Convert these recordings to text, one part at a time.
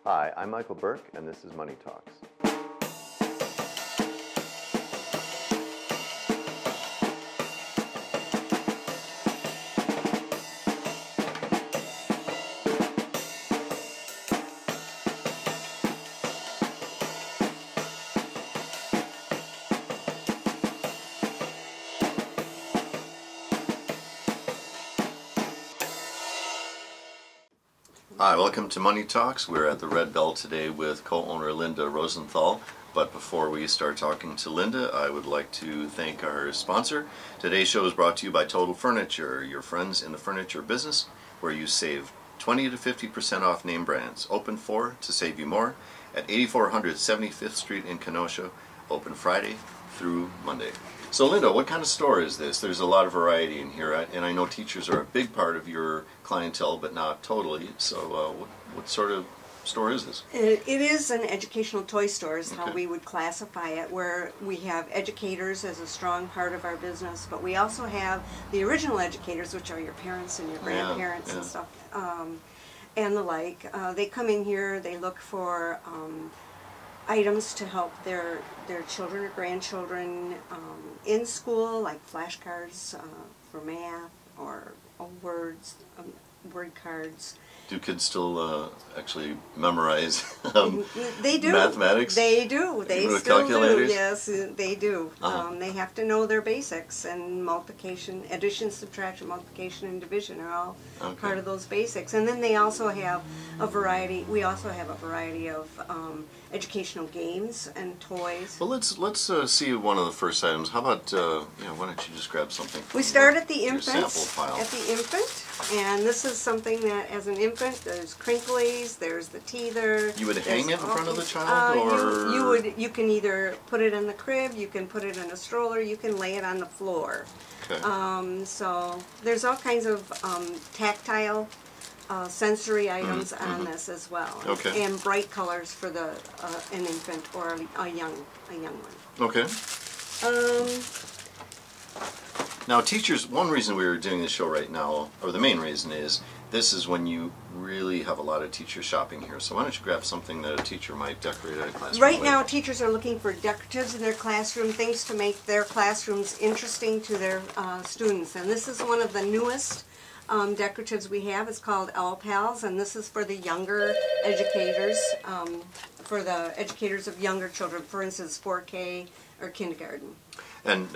Hi, I'm Michael Burke, and this is Money Talks. Hi, welcome to Money Talks. We're at the Red Bell today with co-owner Linda Rosenthal. But before we start talking to Linda, I would like to thank our sponsor. Today's show is brought to you by Total Furniture, your friends in the furniture business, where you save 20 to 50% off name brands. Open for to save you more at 8400 75th Street in Kenosha. Open Friday through Monday. So Linda, what kind of store is this? There's a lot of variety in here, and I know teachers are a big part of your clientele, but not totally. So what sort of store is this? It is an educational toy store is how we would classify it, where we have educators as a strong part of our business, but we also have the original educators, which are your parents and your grandparents and stuff, and the like. They come in here, they look for items to help their children or grandchildren in school, like flashcards for math or word cards. Do kids still actually memorize they do. Mathematics? They do. They with still calculators? do. Yes, they do. They have to know their basics, and multiplication, addition, subtraction, multiplication, and division are all part of those basics. And then they also have a variety. We also have a variety of educational games and toys. Well, let's see one of the first items. How about why don't you just grab something? We start at the infant. Sample file. At the infant, and this is something that, as an infant, there's crinklies, there's the teether. You would hang it in front of the child, or you can either put it in the crib, you can put it in a stroller, you can lay it on the floor. Okay. So there's all kinds of tactile, sensory items on this as well. Okay. And bright colors for the an infant or a young one. Okay. Now, teachers, one reason we are doing this show right now, or the main reason, is this is when you really have a lot of teachers shopping here. So why don't you grab something that a teacher might decorate at a classroom? Right now, teachers are looking for decoratives in their classroom, things to make their classrooms interesting to their students. And this is one of the newest decoratives we have. It's called Owl Pals, and this is for the younger educators, for the educators of younger children, for instance, 4K or kindergarten. And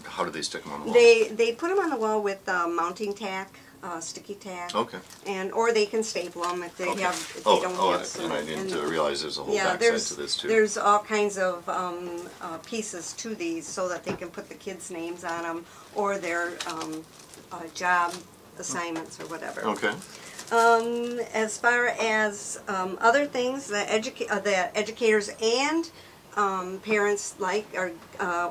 how do they stick them on the wall? They put them on the wall with mounting tack, sticky tack. Okay. Or they can staple them if they don't have some. And I didn't realize there's a whole backside to this too. There's all kinds of pieces to these so that they can put the kids' names on them or their job assignments or whatever. Okay. As far as other things that educators and parents like are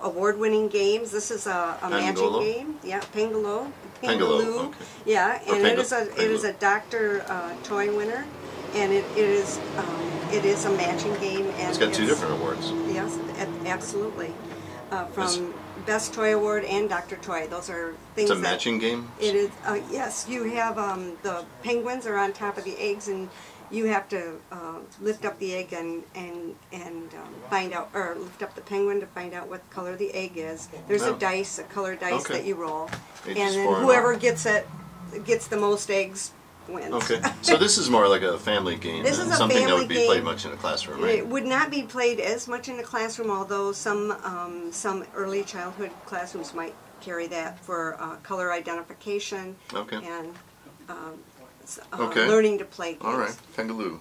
award-winning games. This is a magic game. Yeah, Pangalo. Okay. Yeah, and it is a Dr. Toy winner, and it is a matching game. And it's got two different awards. Yes, absolutely. From Best Toy Award and Dr. Toy. Those are things. It's a matching game? It is. Yes, you have the penguins are on top of the eggs, and you have to lift up the egg and find out, or lift up the penguin to find out what color the egg is. There's a dice, a colored dice that you roll, and then whoever gets the most eggs wins. Okay, so this is more like a family game than something that would be played much in a classroom, right? It would not be played as much in a classroom, although some early childhood classrooms might carry that for color identification and learning to play games. All right, Kangaloo.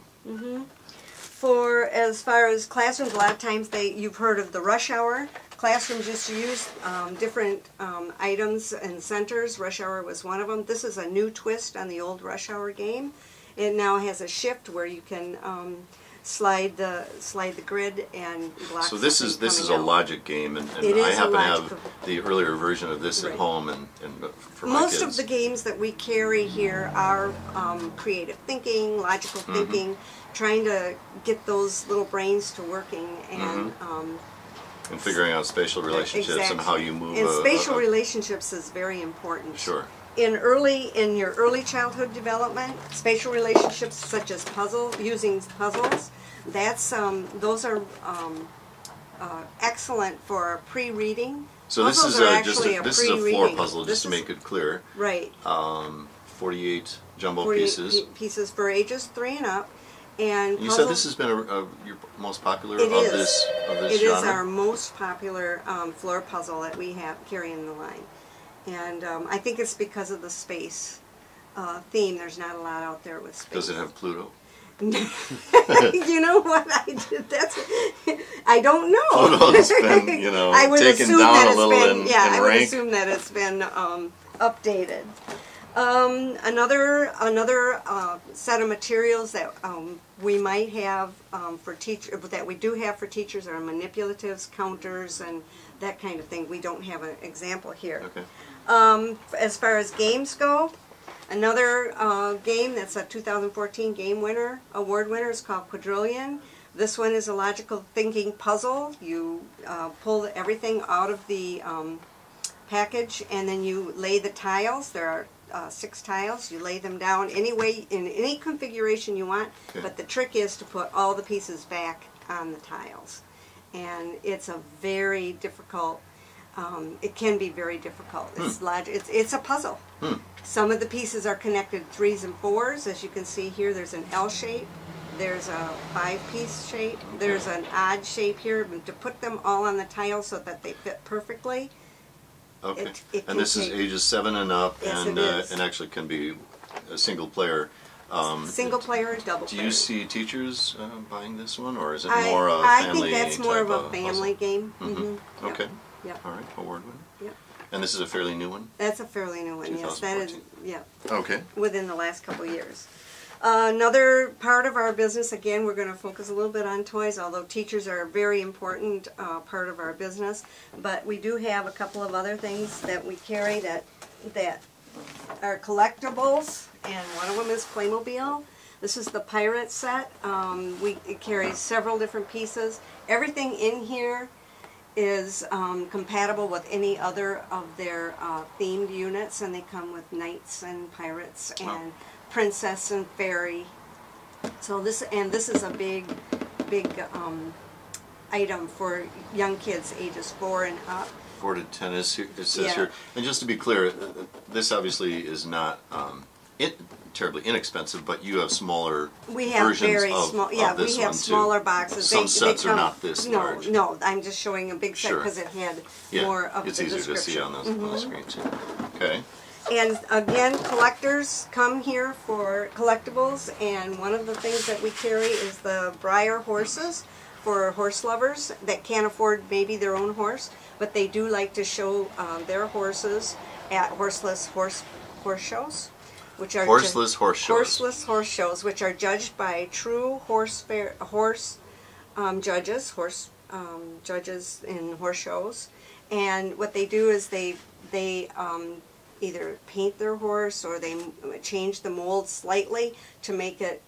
For as far as classrooms, a lot of times you've heard of the rush hour. Classrooms used to use different items and centers. Rush hour was one of them. This is a new twist on the old rush hour game. It now has a shift where you can slide the grid and block. So this is a logic game, and I happen to have the earlier version of this at home, and for my kids. Most of the games that we carry here are creative thinking, logical thinking, trying to get those little brains to working and figuring out spatial relationships and how you move. And spatial relationships is very important. Sure. in your early childhood development, spatial relationships such as using puzzles, those are excellent for pre-reading. So Puzzles this is a floor puzzle, just to make it clear. Right. 48 jumbo pieces. Pieces for ages 3 and up. And you said this has been your most popular of this genre? It is our most popular floor puzzle that we have carrying the line. And I think it's because of the space theme. There's not a lot out there with space. Does it have Pluto? You know what I did? I don't know. Pluto's been, taken down a little in rank. I would assume that it's been updated. Another set of materials that we might have that we do have for teachers are manipulatives, counters, and that kind of thing. We don't have an example here. Okay. As far as games go, another game that's a 2014 Game Award winner is called Quadrillion. This one is a logical thinking puzzle. You pull everything out of the package, and then you lay the tiles. There are 6 tiles. You lay them down in any configuration you want, okay. But the trick is to put all the pieces back on the tiles. And it's a very difficult, it can be very difficult. It's a puzzle. Some of the pieces are connected 3s and 4s. As you can see here, there's an L shape. There's a 5-piece shape. There's an odd shape here. To put them all on the tiles so that they fit perfectly. Okay. And this is ages 7 and up, yes, and actually can be a single player. Single player, double player. Do you see teachers buying this one, or is it more a family? I think that's more of a family game. Mm-hmm. Okay. Yep. All right. Award winner. Yep. And this is a fairly new one? That's a fairly new one, yes. That is, yeah. Okay. Within the last couple of years. Another part of our business, again, we're going to focus a little bit on toys, although teachers are a very important part of our business. But we do have a couple of other things that we carry that are collectibles, and one of them is Playmobil. This is the Pirate set. It carries several different pieces. Everything in here is compatible with any other of their themed units, and they come with knights and pirates and princess and fairy. So this is a big item for young kids ages 4 and up. 4 to 10 it says here. And just to be clear, this obviously is not terribly inexpensive, but you have smaller versions very of, small. of Yeah, this we have one smaller too. boxes. Some sets are not this large. No, I'm just showing a big set because it had more of the description. It's easier to see on the screen too. Okay. And again, collectors come here for collectibles, and one of the things that we carry is the Breyer horses for horse lovers that can't afford maybe their own horse, but they do like to show their horses at horseless horse shows, which are horseless horse shows, which are judged by true judges in horse shows. And what they do is they either paint their horse or they change the mold slightly to make it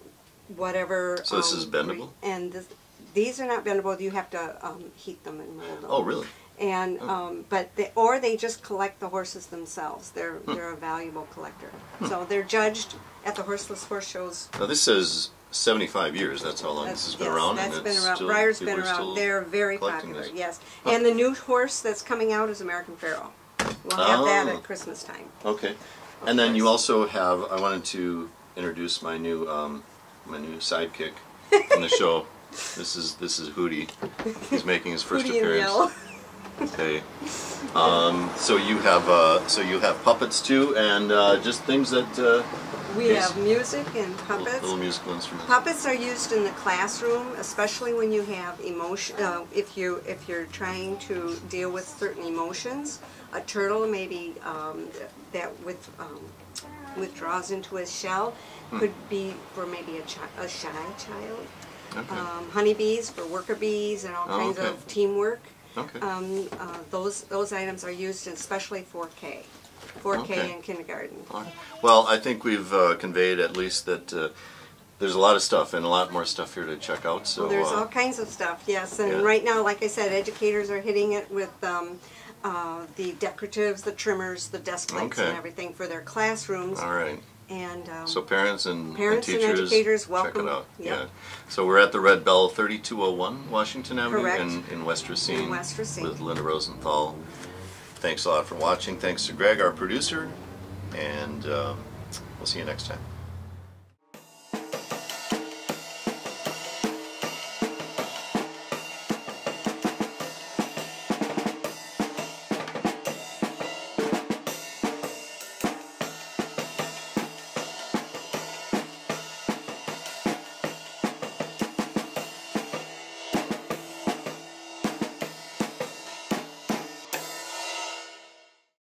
whatever. So this is bendable? And these are not bendable. You have to heat them and mold them. Oh, really? And or they just collect the horses themselves. They're a valuable collector. So they're judged at the horseless horse shows. Now this says 75 years. That's how long this has been around. That's been around. Breyer's been around. They're very popular. This. Yes. And the new horse that's coming out is American Pharoah. We'll have that at Christmas time. Okay. And then you also have. I wanted to introduce my new sidekick in the show. This is Hootie. He's making his first appearance. Okay. So you have puppets too, and just things that. We have music and puppets. Little musical instruments. Puppets are used in the classroom, especially when you have emotion. If you're trying to deal with certain emotions, a turtle maybe that withdraws into his shell could be for maybe a shy child. Okay. Honeybees for worker bees and all kinds of teamwork. Okay. Those items are used especially 4K. 4K in kindergarten. Right. Well, I think we've conveyed at least that there's a lot of stuff and a lot more stuff here to check out. So there's all kinds of stuff, yes. And right now, like I said, educators are hitting it with the decoratives, the trimmers, the desk lights, Okay. and everything for their classrooms. All right. And So parents and parents and teachers, educators, welcome. check it out. Yep. Yeah. So we're at the Red Bell, 3201 Washington Avenue Correct. in West Racine. In West Racine. With Linda Rosenthal. Thanks a lot for watching. Thanks to Greg, our producer, and we'll see you next time.